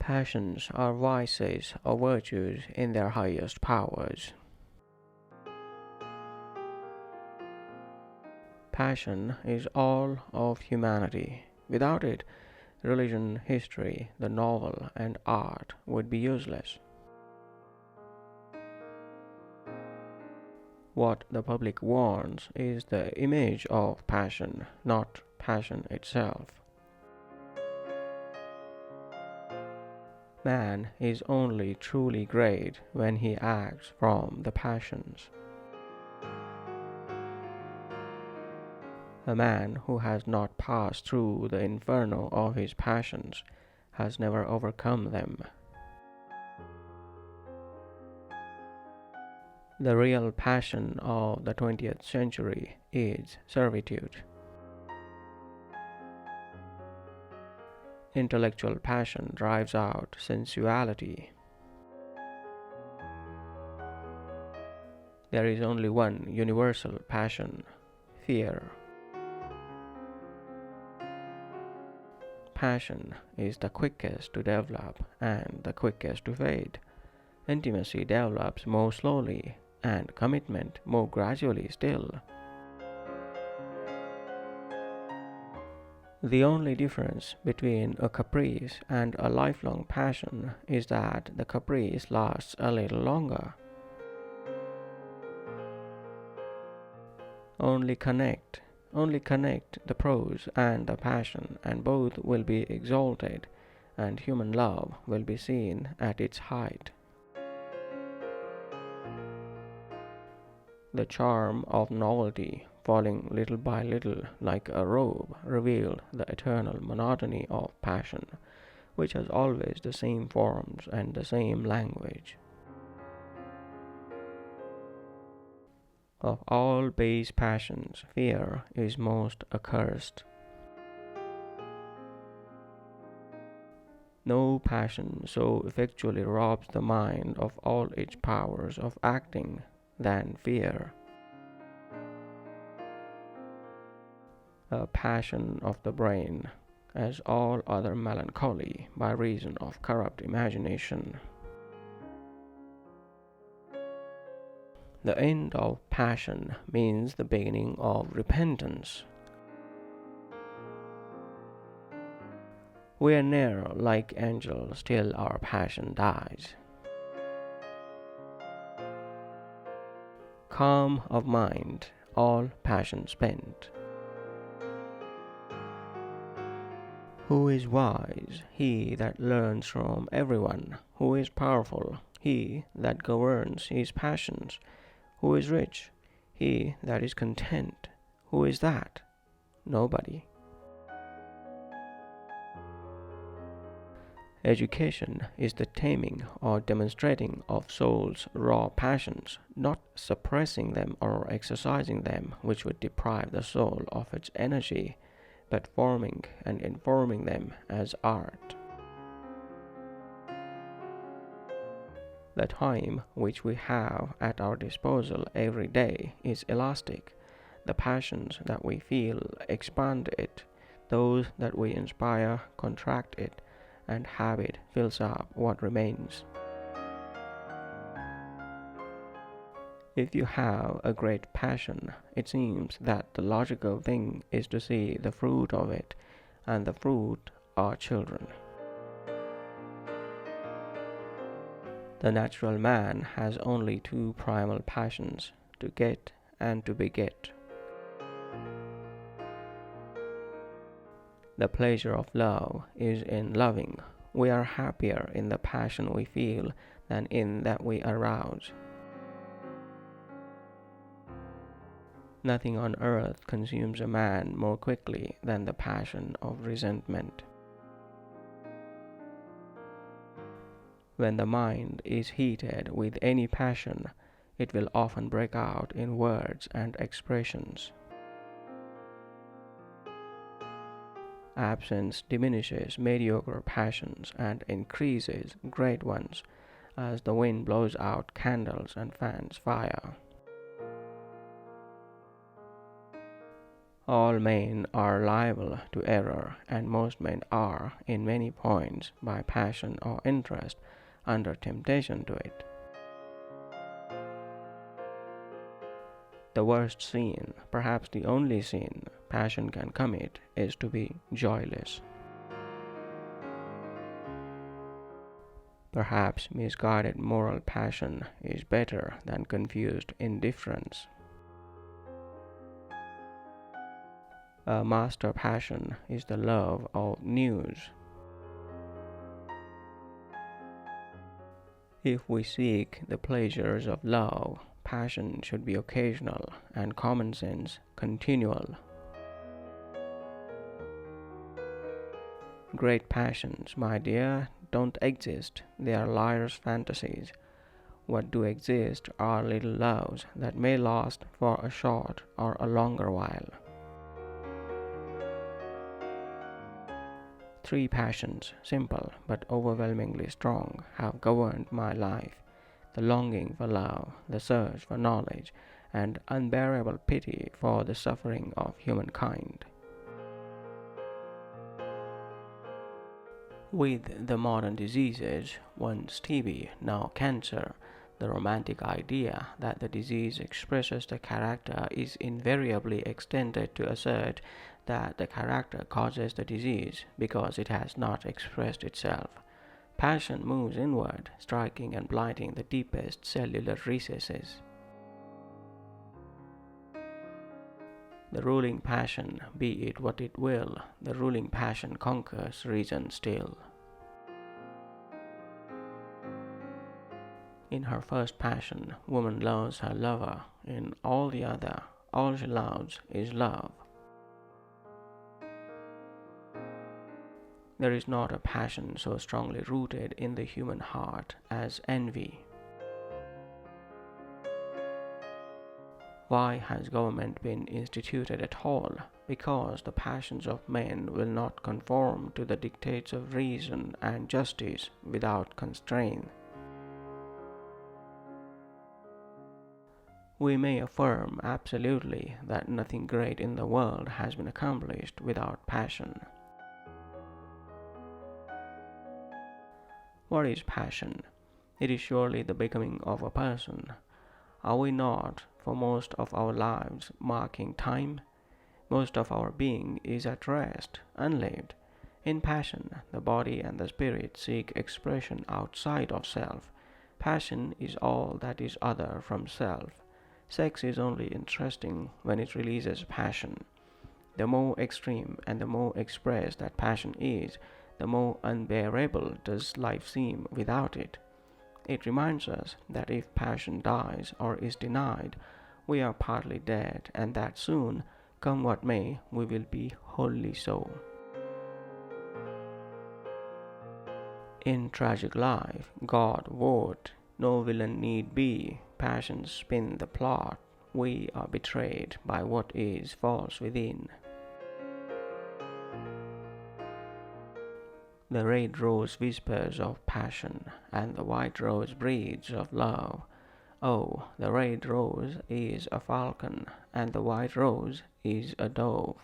Passions are vices or virtues in their highest powers. Passion is all of humanity. Without it, religion, history, the novel, and art would be useless. What the public wants is the image of passion, not passion itself. Man is only truly great when he acts from the passions. A man who has not passed through the inferno of his passions has never overcome them. The real passion of the 20th century is servitude. Intellectual passion drives out sensuality. There is only one universal passion, fear. Passion is the quickest to develop and the quickest to fade. Intimacy develops more slowly and commitment more gradually still. The only difference between a caprice and a lifelong passion is that the caprice lasts a little longer. Only connect the prose and the passion, and both will be exalted, and human love will be seen at its height. The charm of novelty, falling little by little like a robe, revealed the eternal monotony of passion, which has always the same forms and the same language. Of all base passions, fear is most accursed. No passion so effectually robs the mind of all its powers of acting than fear. A passion of the brain, as all other melancholy, by reason of corrupt imagination. The end of passion means the beginning of repentance. We are ne'er like angels till our passion dies. Calm of mind, all passion spent. Who is wise? He that learns from everyone. Who is powerful? He that governs his passions. Who is rich? He that is content. Who is that? Nobody. Education is the taming or demonstrating of soul's raw passions, not suppressing them or exercising them, which would deprive the soul of its energy, but forming and informing them as art. The time which we have at our disposal every day is elastic. The passions that we feel expand it, those that we inspire contract it, and habit fills up what remains. If you have a great passion, it seems that the logical thing is to see the fruit of it, and the fruit are children. The natural man has only two primal passions, to get and to beget. The pleasure of love is in loving. We are happier in the passion we feel than in that we arouse. Nothing on earth consumes a man more quickly than the passion of resentment. When the mind is heated with any passion, it will often break out in words and expressions. Absence diminishes mediocre passions and increases great ones, as the wind blows out candles and fans fire. All men are liable to error, and most men are, in many points, by passion or interest, under temptation to it. The worst sin, perhaps the only sin, passion can commit is to be joyless. Perhaps misguided moral passion is better than confused indifference. A master passion is the love of news. If we seek the pleasures of love, passion should be occasional and common sense continual. Great passions, my dear, don't exist. They are liars' fantasies. What do exist are little loves that may last for a short or a longer while. 3 passions, simple but overwhelmingly strong, have governed my life: the longing for love, the search for knowledge, and unbearable pity for the suffering of humankind. With the modern diseases, once TB, now cancer, the romantic idea that the disease expresses the character is invariably extended to assert that the character causes the disease because it has not expressed itself. Passion moves inward, striking and blighting the deepest cellular recesses. The ruling passion, be it what it will, the ruling passion conquers reason still. In her first passion, woman loves her lover. In all the other, all she loves is love. There is not a passion so strongly rooted in the human heart as envy. Why has government been instituted at all? Because the passions of men will not conform to the dictates of reason and justice without constraint. We may affirm absolutely that nothing great in the world has been accomplished without passion. What is passion? It is surely the becoming of a person. Are we not, for most of our lives, marking time? Most of our being is at rest, unlived. In passion, the body and the spirit seek expression outside of self. Passion is all that is other from self. Sex is only interesting when it releases passion. The more extreme and the more expressed that passion is, the more unbearable does life seem without it. It reminds us that if passion dies or is denied, we are partly dead, and that soon, come what may, we will be wholly so. In tragic life, God would, no villain need be, passions spin the plot, we are betrayed by what is false within. The red rose whispers of passion, and the white rose breathes of love. Oh, the red rose is a falcon, and the white rose is a dove.